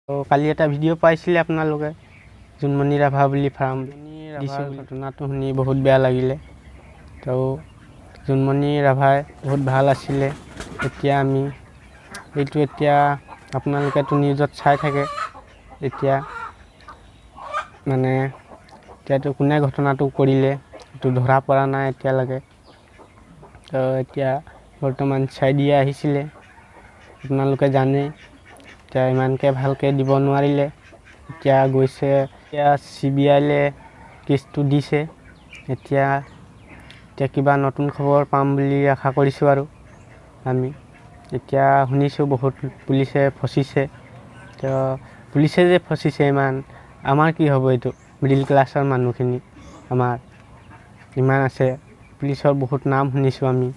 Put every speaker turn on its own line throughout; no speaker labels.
কালি এটা ভিডিঅ' পাইছিলে আপোনালোকে জোনমণি ৰাভা বুলি ফাৰ্ম দিছোঁ। ঘটনাটো শুনি বহুত বেয়া লাগিলে। তো জোনমণি ৰাভাই বহুত ভাল আছিলে। এতিয়া আপোনালোকেতো নিউজত চাই থাকে। এতিয়া মানে এতিয়াতো কোনে ঘটনাটো কৰিলে এইটো ধৰা পৰা নাই এতিয়ালৈকে। তো এতিয়া বৰ্তমান CID আহিছিলে, আপোনালোকে জানে। এতিয়া ইমানকৈ ভালকৈ দিব নোৱাৰিলে। এতিয়া গৈছে CBIলৈ কেছটো দিছে। এতিয়া কিবা নতুন খবৰ পাম বুলি আশা কৰিছোঁ আৰু আমি। এতিয়া শুনিছোঁ বহুত পুলিচে ফচিছে। তো পুলিচে যে ফচিছে আমাৰ কি হ'ব? এইটো মিডিল ক্লাছৰ মানুহখিনি আমাৰ ইমান আছে। পুলিচৰ বহুত নাম শুনিছোঁ আমি,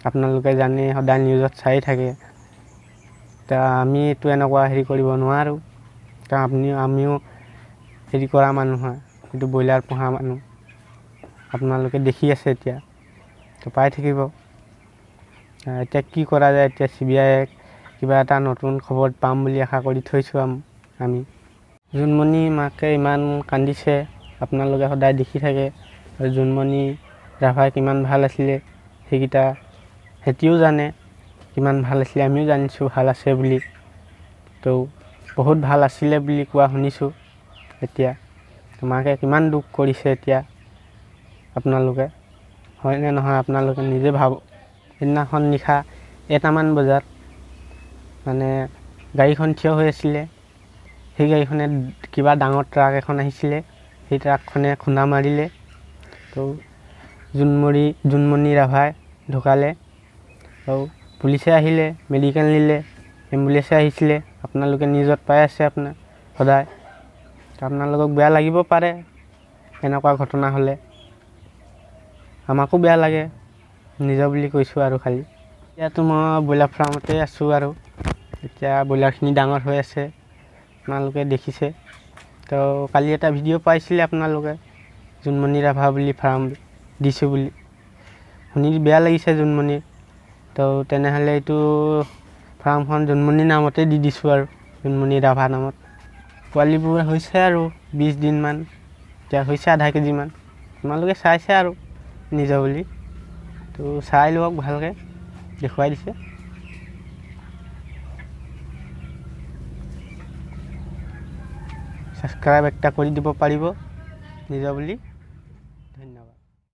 আপোনালোকে জানে, সদায় নিউজত চাই থাকে। আমি এইটো এনেকুৱা হেৰি কৰিব নোৱাৰোঁ। আমিও হেৰি কৰা মানুহ হয়, এইটো ব্ৰইলাৰ পোহা মানুহ। আপোনালোকে দেখি আছে এতিয়া, তো পাই থাকিব। এতিয়া কি কৰা যায়? এতিয়া CBI কিবা এটা নতুন খবৰ পাম বুলি আশা কৰি থৈছোঁ আমি। জোনমণি মাকে ইমান কান্দিছে, আপোনালোকে সদায় দেখি থাকে। আৰু জোনমণি ৰাভাই কিমান ভাল আছিলে সেইকেইটা সিহঁতিও জানে কিমান ভাল আছিলে। আমিও জানিছোঁ ভাল আছে বুলি। তো বহুত ভাল আছিলে বুলি কোৱা শুনিছোঁ। এতিয়া মাকে কিমান দুখ কৰিছে এতিয়া আপোনালোকে, হয়নে নহয় আপোনালোকে নিজে ভাবক। সেইদিনাখন নিশা 1টামান বজাত মানে গাড়ীখন থিয় হৈ আছিলে। সেই গাড়ীখনে কিবা ডাঙৰ ট্ৰাক এখন আহিছিলে, সেই ট্ৰাকখনে খুন্দা মাৰিলে। তো জোনমণি ৰাভাই ঢুকালে। তো পুলিচে আহিলে, মেডিকেল নিলে, এম্বুলেঞ্চে আহিছিলে। আপোনালোকে নিউজত পাই আছে সদায়। আপোনালোকক বেয়া লাগিব পাৰে এনেকুৱা ঘটনা হ'লে। আমাকো বেয়া লাগে, নিজৰ বুলি কৈছোঁ আৰু খালি। এতিয়াতো মই ব্ৰইলাৰ ফাৰ্মতে আছোঁ আৰু এতিয়া ব্ৰইলাৰখিনি ডাঙৰ হৈ আছে, আপোনালোকে দেখিছে। তো কালি এটা ভিডিঅ' পাইছিলে আপোনালোকে জোনমণি ৰাভা বুলি ফাৰ্ম দিছোঁ বুলি। শুনি বেয়া লাগিছে জোনমণিৰ। তো তেনেহ'লে এইটো ফাৰ্মখন জোনমণি নামতে দি দিছোঁ আৰু জোনমণি ৰাভা নামত। পোৱালিবোৰ হৈছে আৰু 20 দিনমান, এতিয়া হৈছে আধা কেজিমান। আপোনালোকে চাইছে আৰু নিজৰ বুলি, তো চাই লওক ভালকৈ, দেখুৱাই দিছে। ছাবস্ক্ৰাইব এটা কৰি দিব পাৰিব নিজৰ বুলি।